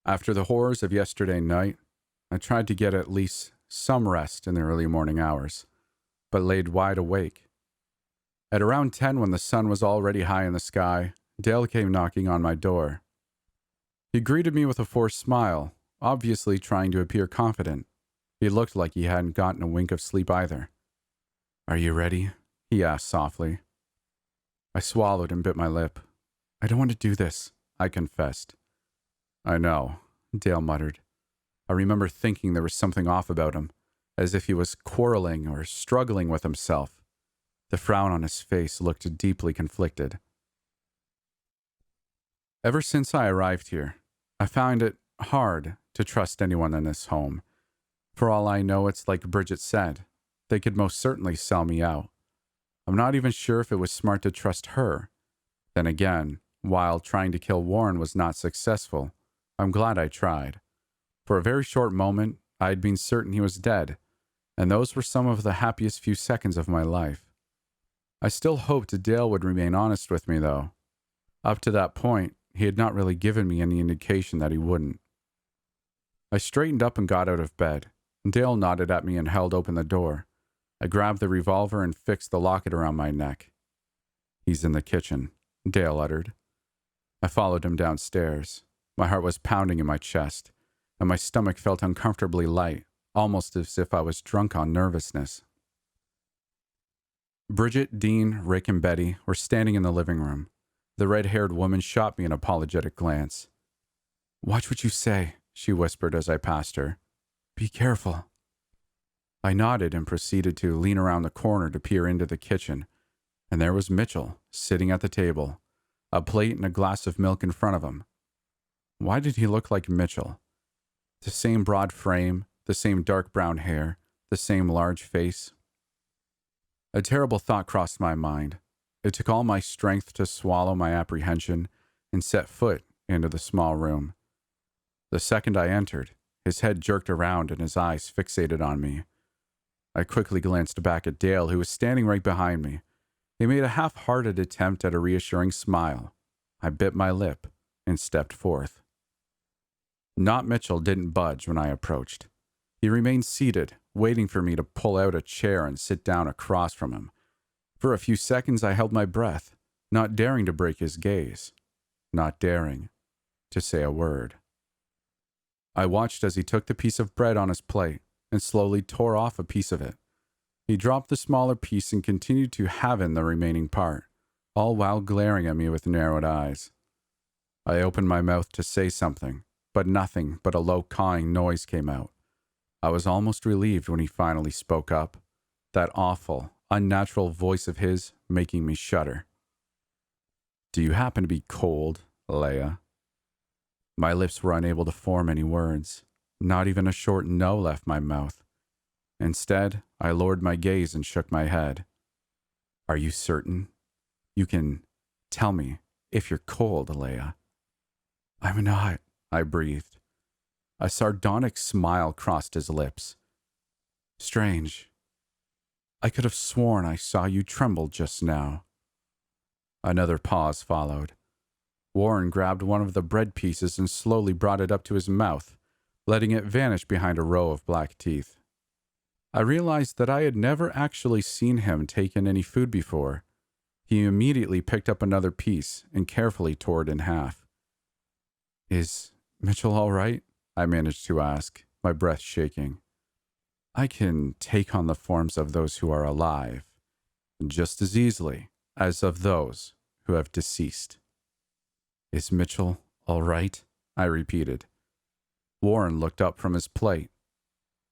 After the horrors of yesterday night, I tried to get at least some rest in the early morning hours, but laid wide awake. At around 10, when the sun was already high in the sky, Dale came knocking on my door. He greeted me with a forced smile, obviously trying to appear confident. He looked like he hadn't gotten a wink of sleep either. "Are you ready?" he asked softly. I swallowed and bit my lip. "I don't want to do this," I confessed. "I know," Dale muttered. I remember thinking there was something off about him, as if he was quarreling or struggling with himself. The frown on his face looked deeply conflicted. Ever since I arrived here, I found it hard to trust anyone in this home. For all I know, it's like Bridget said. They could most certainly sell me out. I'm not even sure if it was smart to trust her. Then again, while trying to kill Warren was not successful, I'm glad I tried. For a very short moment, I had been certain he was dead, and those were some of the happiest few seconds of my life. I still hoped Dale would remain honest with me, though. Up to that point, he had not really given me any indication that he wouldn't. I straightened up and got out of bed. Dale nodded at me and held open the door. I grabbed the revolver and fixed the locket around my neck. "He's in the kitchen," Dale uttered. I followed him downstairs. My heart was pounding in my chest, and my stomach felt uncomfortably light, almost as if I was drunk on nervousness. Bridget, Dean, Rick, and Betty were standing in the living room. The red-haired woman shot me an apologetic glance. "Watch what you say," she whispered as I passed her. "Be careful." I nodded and proceeded to lean around the corner to peer into the kitchen, and there was Mitchell, sitting at the table, a plate and a glass of milk in front of him. Why did he look like Mitchell? The same broad frame, the same dark brown hair, the same large face. A terrible thought crossed my mind. It took all my strength to swallow my apprehension and set foot into the small room. The second I entered, his head jerked around and his eyes fixated on me. I quickly glanced back at Dale, who was standing right behind me. He made a half-hearted attempt at a reassuring smile. I bit my lip and stepped forth. Not Mitchell didn't budge when I approached. He remained seated, waiting for me to pull out a chair and sit down across from him. For a few seconds I held my breath, not daring to break his gaze, not daring to say a word. I watched as he took the piece of bread on his plate and slowly tore off a piece of it. He dropped the smaller piece and continued to have in the remaining part, all while glaring at me with narrowed eyes. I opened my mouth to say something, but nothing but a low cawing noise came out. I was almost relieved when he finally spoke up, that awful, unnatural voice of his making me shudder. "Do you happen to be cold, Leia?" My lips were unable to form any words. Not even a short no left my mouth. Instead, I lowered my gaze and shook my head. "Are you certain? You can tell me if you're cold, Leia." "I'm not," I breathed. A sardonic smile crossed his lips. "Strange. I could have sworn I saw you tremble just now." Another pause followed. Warren grabbed one of the bread pieces and slowly brought it up to his mouth, letting it vanish behind a row of black teeth. I realized that I had never actually seen him take in any food before. He immediately picked up another piece and carefully tore it in half. "Is Mitchell all right?" I managed to ask, my breath shaking. "I can take on the forms of those who are alive, just as easily as of those who have deceased." "Is Mitchell all right?" I repeated. Warren looked up from his plate.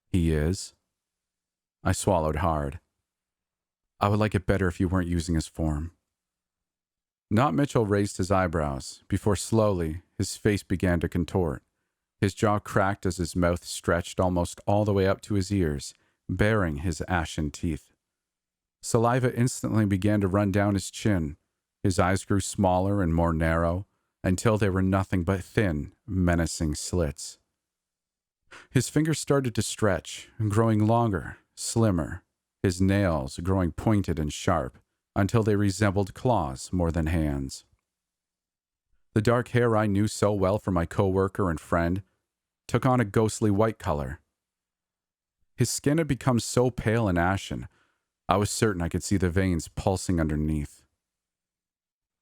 "He is." I swallowed hard. "I would like it better if you weren't using his form." Not Mitchell raised his eyebrows, before slowly his face began to contort. His jaw cracked as his mouth stretched almost all the way up to his ears, baring his ashen teeth. Saliva instantly began to run down his chin. His eyes grew smaller and more narrow, until they were nothing but thin, menacing slits. His fingers started to stretch, growing longer, slimmer, his nails growing pointed and sharp, until they resembled claws more than hands. The dark hair I knew so well from my coworker and friend took on a ghostly white color. His skin had become so pale and ashen, I was certain I could see the veins pulsing underneath.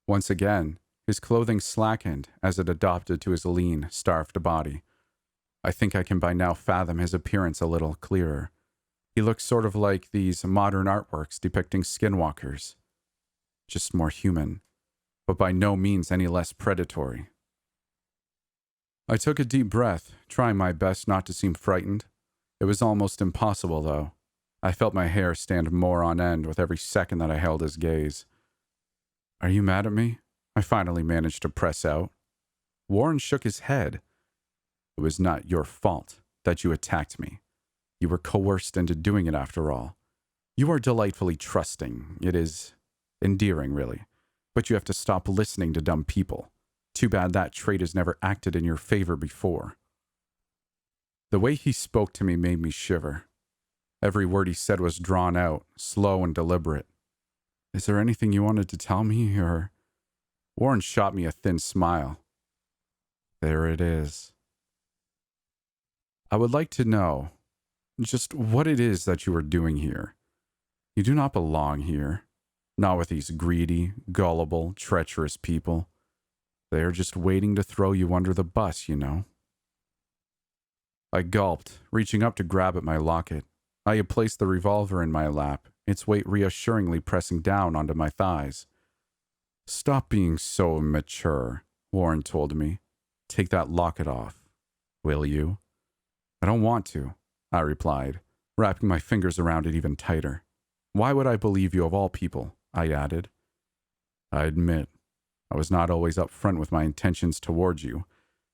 Once again, his clothing slackened as it adopted to his lean, starved body. I think I can by now fathom his appearance a little clearer. He looks sort of like these modern artworks depicting skinwalkers. Just more human, but by no means any less predatory. I took a deep breath, trying my best not to seem frightened. It was almost impossible, though. I felt my hair stand more on end with every second that I held his gaze. "Are you mad at me?" I finally managed to press out. Warren shook his head. "It was not your fault that you attacked me. You were coerced into doing it after all. You are delightfully trusting. It is endearing, really. But you have to stop listening to dumb people. Too bad that trait has never acted in your favor before." The way he spoke to me made me shiver. Every word he said was drawn out, slow and deliberate. "Is there anything you wanted to tell me, or—" Warren shot me a thin smile. "There it is. I would like to know just what it is that you are doing here. You do not belong here. Not with these greedy, gullible, treacherous people. They are just waiting to throw you under the bus, you know." I gulped, reaching up to grab at my locket. I had placed the revolver in my lap, its weight reassuringly pressing down onto my thighs. "Stop being so immature," Warren told me. "Take that locket off. Will you?" "I don't want to," I replied, wrapping my fingers around it even tighter. "Why would I believe you of all people?" I added. "I admit, I was not always upfront with my intentions towards you.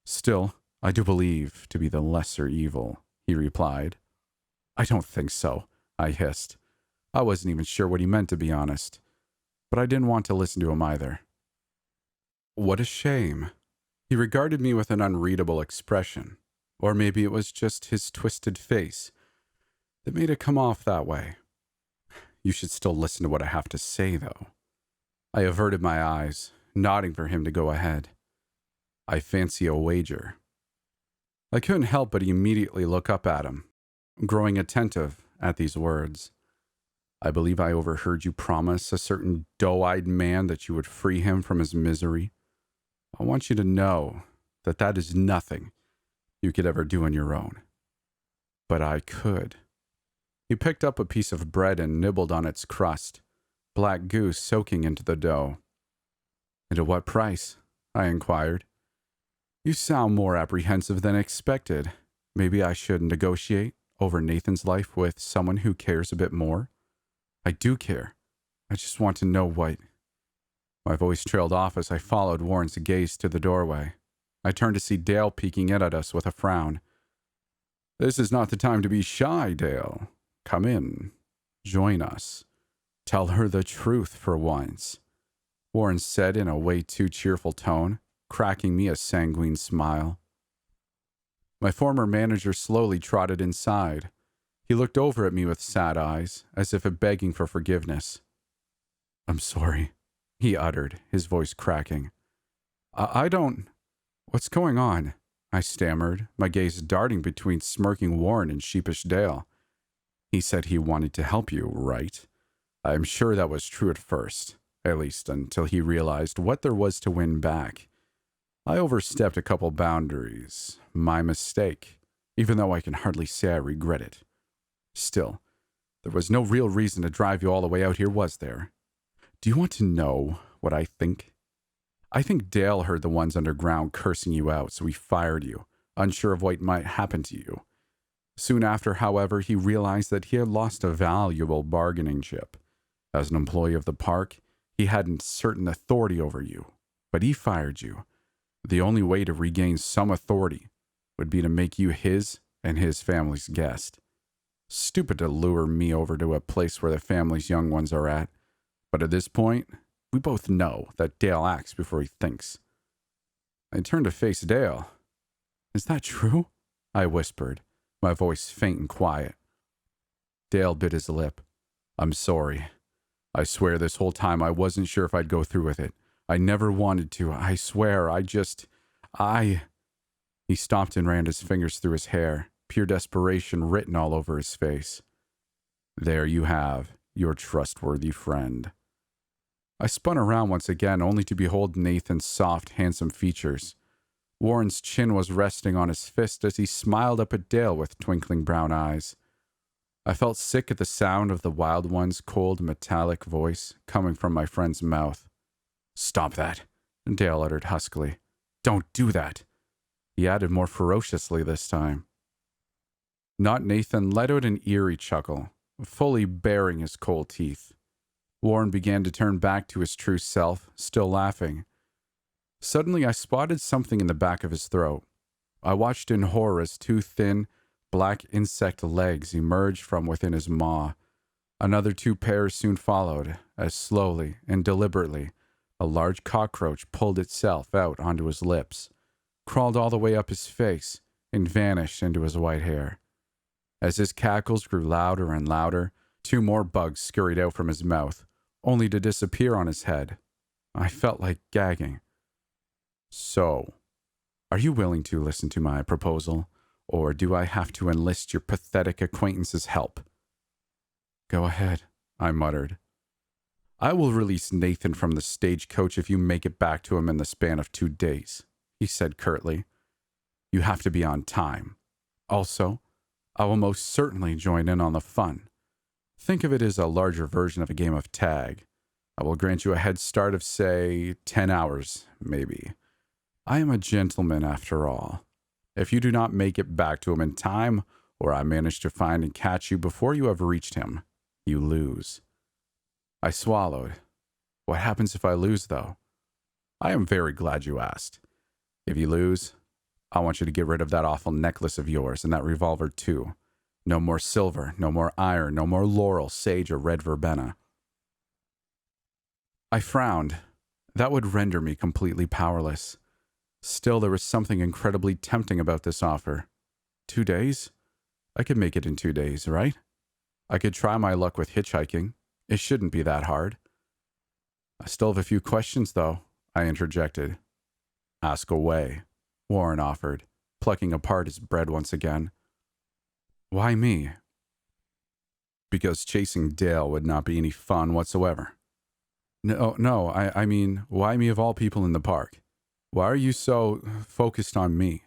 Still, I do believe to be the lesser evil," he replied. "I don't think so," I hissed. I wasn't even sure what he meant, to be honest. But I didn't want to listen to him either. "What a shame." He regarded me with an unreadable expression. Or maybe it was just his twisted face that made it come off that way. "You should still listen to what I have to say, though." I averted my eyes, nodding for him to go ahead. "I fancy a wager." I couldn't help but immediately look up at him, growing attentive at these words. "I believe I overheard you promise a certain doe-eyed man that you would free him from his misery. I want you to know that that is nothing you could ever do on your own. But I could." He picked up a piece of bread and nibbled on its crust, black goo soaking into the dough. "And at what price?" I inquired. "You sound more apprehensive than expected. Maybe I should negotiate over Nathan's life with someone who cares a bit more?" "I do care. I just want to know what—" My voice trailed off as I followed Warren's gaze to the doorway. I turned to see Dale peeking in at us with a frown. "This is not the time to be shy, Dale. Come in. Join us. Tell her the truth for once," Warren said in a way too cheerful tone, cracking me a sanguine smile. My former manager slowly trotted inside. He looked over at me with sad eyes, as if begging for forgiveness. "I'm sorry," he uttered, his voice cracking. I don't... What's going on?" I stammered, my gaze darting between smirking Warren and sheepish Dale. "He said he wanted to help you, right? I'm sure that was true at first, at least until he realized what there was to win back. I overstepped a couple boundaries. My mistake, even though I can hardly say I regret it. Still, there was no real reason to drive you all the way out here, was there? Do you want to know what I think? I think Dale heard the ones underground cursing you out, so he fired you, unsure of what might happen to you. Soon after, however, he realized that he had lost a valuable bargaining chip. As an employee of the park, he hadn't certain authority over you, but he fired you. The only way to regain some authority would be to make you his and his family's guest. Stupid to lure me over to a place where the family's young ones are at, but at this point, we both know that Dale acts before he thinks." I turned to face Dale. "Is that true?" I whispered, my voice faint and quiet. Dale bit his lip. "I'm sorry. I swear this whole time I wasn't sure if I'd go through with it. I never wanted to. I swear, I... He stopped and ran his fingers through his hair, pure desperation written all over his face. There you have your trustworthy friend. I spun around once again, only to behold Nathan's soft, handsome features. Warren's chin was resting on his fist as he smiled up at Dale with twinkling brown eyes. I felt sick at the sound of the wild one's cold, metallic voice coming from my friend's mouth. "Stop that," Dale uttered huskily. "Don't do that." He added more ferociously this time. Not Nathan let out an eerie chuckle, fully baring his cold teeth. Warren began to turn back to his true self, still laughing. Suddenly I spotted something in the back of his throat. I watched in horror as two thin, black insect legs emerged from within his maw. Another two pairs soon followed, as slowly and deliberately a large cockroach pulled itself out onto his lips, crawled all the way up his face, and vanished into his white hair. As his cackles grew louder and louder, two more bugs scurried out from his mouth, only to disappear on his head. I felt like gagging. "So, are you willing to listen to my proposal, or do I have to enlist your pathetic acquaintance's help?" "Go ahead," I muttered. "I will release Nathan from the stagecoach if you make it back to him in the span of 2 days," he said curtly. "You have to be on time. Also, I will most certainly join in on the fun. Think of it as a larger version of a game of tag. I will grant you a head start of, say, 10 hours, maybe. I am a gentleman after all. If you do not make it back to him in time, or I manage to find and catch you before you have reached him, you lose." I swallowed. What happens if I lose, though? I am very glad you asked. If you lose, I want you to get rid of that awful necklace of yours and that revolver, too. No more silver, no more iron, no more laurel, sage, or red verbena. I frowned. That would render me completely powerless. Still, there was something incredibly tempting about this offer. 2 days? I could make it in 2 days, right? I could try my luck with hitchhiking. It shouldn't be that hard. "I still have a few questions, though," I interjected. "Ask away," Warren offered, plucking apart his bread once again. "Why me?" "Because chasing Dale would not be any fun whatsoever." No, I mean, why me of all people in the park? Why are you so focused on me?"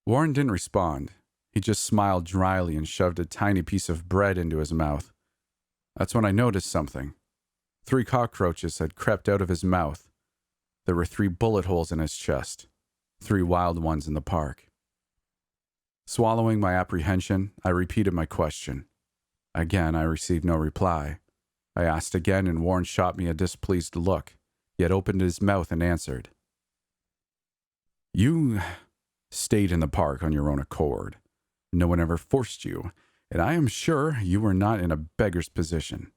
Warren didn't respond. He just smiled dryly and shoved a tiny piece of bread into his mouth. That's when I noticed something. 3 cockroaches had crept out of his mouth. There were 3 bullet holes in his chest. 3 wild ones in the park. Swallowing my apprehension, I repeated my question. Again, I received no reply. I asked again, and Warren shot me a displeased look, yet opened his mouth and answered. "You stayed in the park on your own accord. No one ever forced you, and I am sure you were not in a beggar's position.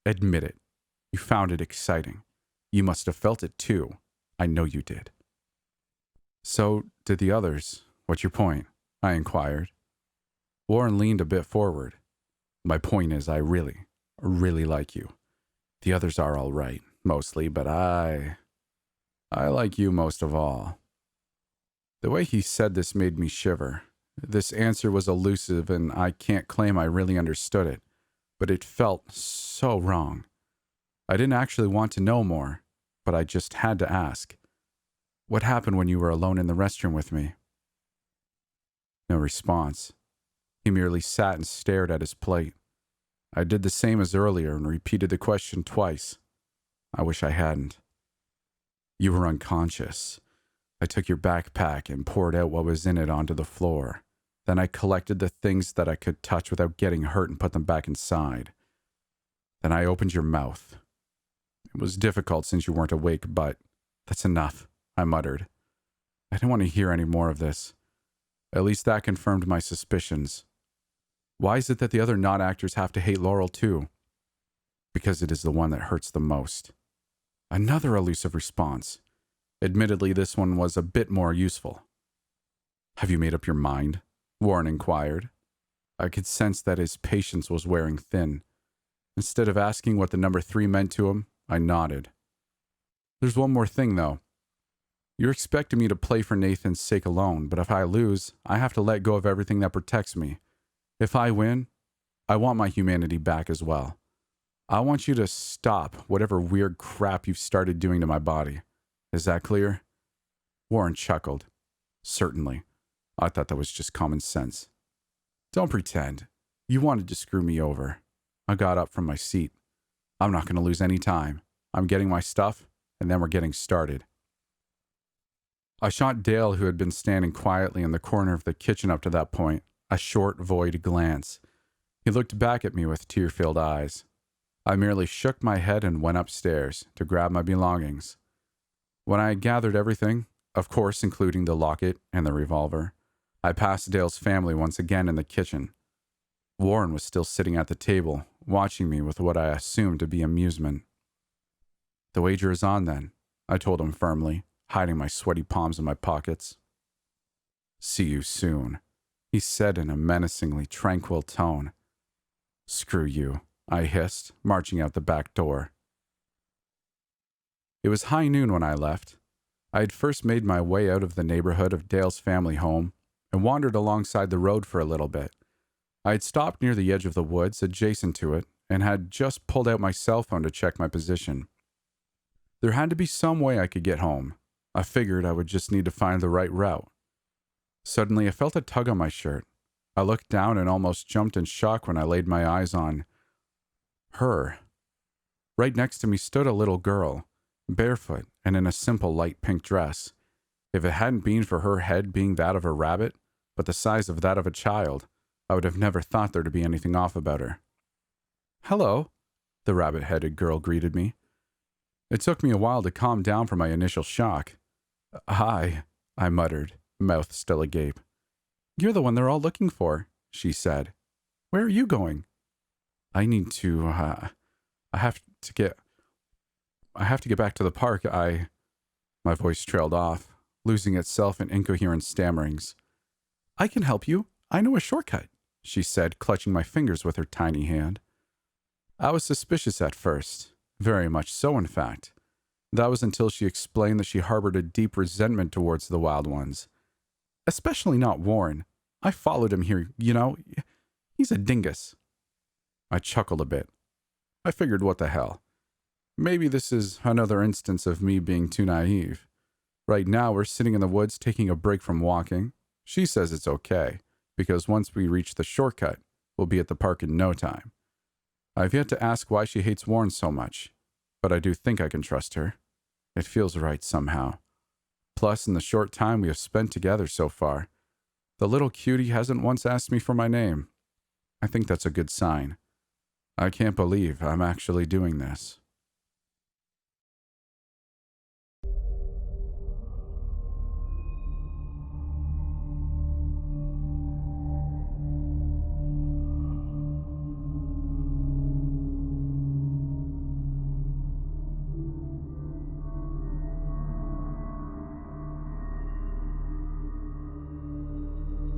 Admit it. You found it exciting. You must have felt it too. I know you did." "So did the others. What's your point?" I inquired. Warren leaned a bit forward. "My point is I really like you. The others are all right, mostly, but I like you most of all." The way he said this made me shiver. This answer was elusive, and I can't claim I really understood it, but it felt so wrong. I didn't actually want to know more, but I just had to ask. "What happened when you were alone in the restroom with me?" No response. He merely sat and stared at his plate. I did the same as earlier and repeated the question twice. I wish I hadn't. "You were unconscious. I took your backpack and poured out what was in it onto the floor. Then I collected the things that I could touch without getting hurt and put them back inside. Then I opened your mouth. It was difficult since you weren't awake, but that's enough," I muttered. I didn't want to hear any more of this. At least that confirmed my suspicions. Why is it that the other not-actors have to hate Laurel too? Because it is the one that hurts the most. Another elusive response. Admittedly, this one was a bit more useful. "Have you made up your mind?" Warren inquired. I could sense that his patience was wearing thin. Instead of asking what the number 3 meant to him, I nodded. There's one more thing, though. You're expecting me to play for Nathan's sake alone, but if I lose, I have to let go of everything that protects me. If I win, I want my humanity back as well. I want you to stop whatever weird crap you've started doing to my body. Is that clear? Warren chuckled. Certainly. I thought that was just common sense. Don't pretend. You wanted to screw me over. I got up from my seat. I'm not going to lose any time. I'm getting my stuff, and then we're getting started. I shot Dale, who had been standing quietly in the corner of the kitchen up to that point, a short, void glance. He looked back at me with tear-filled eyes. I merely shook my head and went upstairs to grab my belongings. When I had gathered everything, of course including the locket and the revolver, I passed Dale's family once again in the kitchen. Warren was still sitting at the table, watching me with what I assumed to be amusement. The wager is on then, I told him firmly, hiding my sweaty palms in my pockets. See you soon, he said in a menacingly tranquil tone. Screw you, I hissed, marching out the back door. It was high noon when I left. I had first made my way out of the neighborhood of Dale's family home and wandered alongside the road for a little bit. I had stopped near the edge of the woods adjacent to it and had just pulled out my cell phone to check my position. There had to be some way I could get home. I figured I would just need to find the right route. Suddenly, I felt a tug on my shirt. I looked down and almost jumped in shock when I laid my eyes on her. Right next to me stood a little girl, barefoot and in a simple light pink dress. If it hadn't been for her head being that of a rabbit, but the size of that of a child, I would have never thought there to be anything off about her. Hello, the rabbit-headed girl greeted me. It took me a while to calm down from my initial shock. Hi, I muttered, mouth still agape. You're the one they're all looking for, she said. Where are you going? I need to, I have to get back to the park. My voice trailed off, losing itself in incoherent stammerings. I can help you. I know a shortcut, she said, clutching my fingers with her tiny hand. I was suspicious at first, very much so, in fact. That was until she explained that she harbored a deep resentment towards the Wild Ones. Especially not Warren. I followed him here, you know. He's a dingus. I chuckled a bit. I figured, what the hell. Maybe this is another instance of me being too naive. Right now, we're sitting in the woods taking a break from walking. She says it's okay, because once we reach the shortcut, we'll be at the park in no time. I've yet to ask why she hates Warren so much, but I do think I can trust her. It feels right somehow. Plus, in the short time we have spent together so far, the little cutie hasn't once asked me for my name. I think that's a good sign. I can't believe I'm actually doing this.